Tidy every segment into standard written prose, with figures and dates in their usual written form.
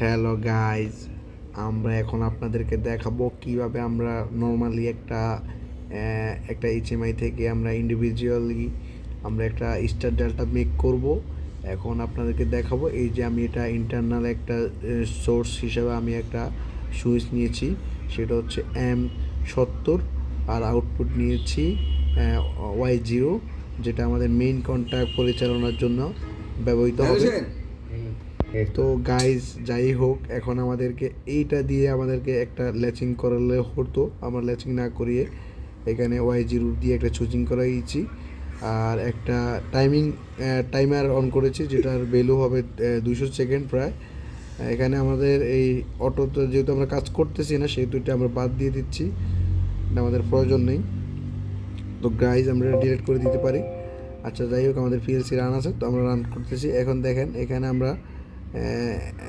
Hello guys, আমরা এখন আপনাদেরকে দেখাবো কিভাবে আমরা নর্মালি একটা এইচএমআই থেকে আমরা ইন্ডিভিজুয়ালি আমরা একটা স্টার ডেল্টা মেক করব। এখন আপনাদেরকে দেখাবো, এই যে আমি এটা ইন্টারনাল একটা সোর্স হিসাবে আমি একটা সুইচ নিয়েছি, সেটা হচ্ছে M70, আর আউটপুট নিয়েছি Y0, যেটা আমাদের মেইন কন্ট্যাক্ট পরিচালনার জন্য ব্যবহৃত হবে। তো গাইজ, যাই হোক, এখন আমাদেরকে এইটা দিয়ে আমাদেরকে একটা ল্যাচিং করালে হতো, আমরা ল্যাচিং না করিয়ে এখানে Y0 দিয়ে একটা সুইচিং করাইছি, আর একটা টাইমার অন করেছি, যেটার ভ্যালু হবে 200 সেকেন্ড প্রায়। এখানে আমাদের এই অটোতে যেহেতু আমরা কাজ করতেছি না, সেহেতু এটা আমরা বাদ দিয়ে দিচ্ছি, এটা আমাদের প্রয়োজন নেই। তো গাইজ, আমরা ডিলিট করে দিতে পারি। আচ্ছা, যাই হোক, আমাদের পিএলসি রান আছে, তো আমরা রান করতেছি। এখন দেখেন, এখানে আমরা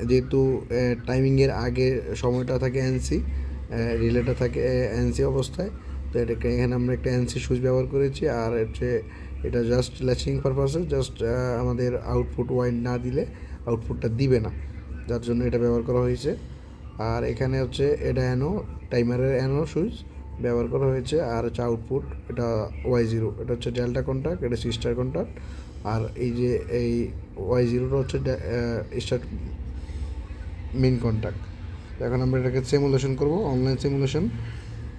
যেহেতু টাইমিংয়ের আগে সময়টা থাকে এনসি, রিলেটা থাকে এনসি অবস্থায়, তো এখানে আমরা একটা এনসি সুইচ ব্যবহার করেছি, আর এটা জাস্ট ল্যাচিং পারপাসে, জাস্ট আমাদের আউটপুট ওয়াইন না দিলে আউটপুটটা দিবে না, যার জন্য এটা ব্যবহার করা হয়েছে। আর এখানে হচ্ছে এটা টাইমারের সুইচ ব্যবহার করা হয়েছে, আর হচ্ছে আউটপুট এটা Y0, এটা হচ্ছে ডেল্টা কন্ট্যাক্ট, এটা সিস্টার কন্ট্যাক্ট, আর এই যে এই Y0টা হচ্ছে স্টার মেইন কন্ট্যাক্ট। এখন আমরা এটাকে সিমুলেশন করব, অনলাইন সিমুলেশন।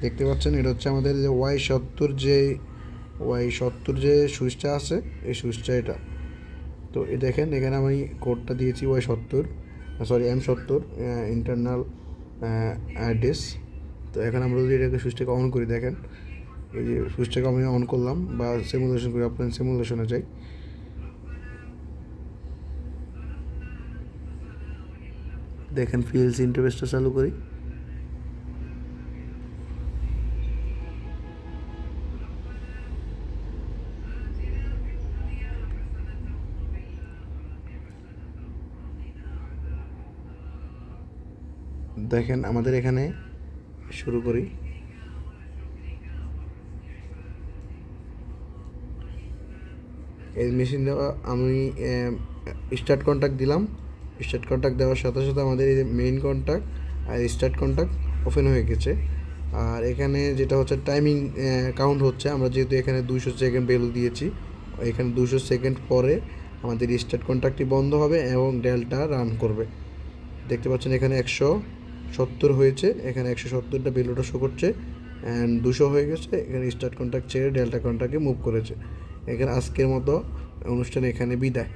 দেখতে পাচ্ছেন, এটা হচ্ছে আমাদের যে Y70 যে সুইচটা আছে, এই সুইচটা এটা। তো দেখেন, এখানে আমি কোডটা দিয়েছি M70 ইন্টারনাল অ্যাড্রেস। তো এখন আমরা যদি এটাকে সুইচটাকে অন করি, দেখেন এই যে সুইচটাকে আমি অন করলাম, বা সিমুলেশন করি, আপনার সিমুলেশনে যাই। দেখেন, পিএলসি ইন্টারফেসটা চালু করি। দেখেন, আমাদের এখানে শুরু করি। এই মেশিন দেওয়া আমি স্টার্ট কন্ট্যাক্ট দিলাম। স্টার্ট কন্ট্যাক্ট দেওয়ার সাথে সাথে আমাদের এই মেইন কন্ট্যাক্ট আর স্টার্ট কন্ট্যাক্ট ওপেন হয়ে গেছে। আর এখানে যেটা হচ্ছে টাইমিং কাউন্ট হচ্ছে, আমরা যেহেতু এখানে 200 সেকেন্ড ভ্যালু দিয়েছি, এখানে 200 সেকেন্ড পরে আমাদের স্টার্ট কন্ট্যাক্টটি বন্ধ হবে এবং ডেল্টা রান করবে। দেখতে পাচ্ছেন, এখানে 170 হয়েছে, এখানে 170টা ভ্যালুটা শো করছে, অ্যান্ড 200 হয়ে গেছে। এখানে স্টার্ট কন্ট্যাক্ট ছেড়ে ডেল্টা কন্ট্যাক্টে মুভ করেছে। এখানে আজকের মতো অনুষ্ঠান এখানে বিদায়।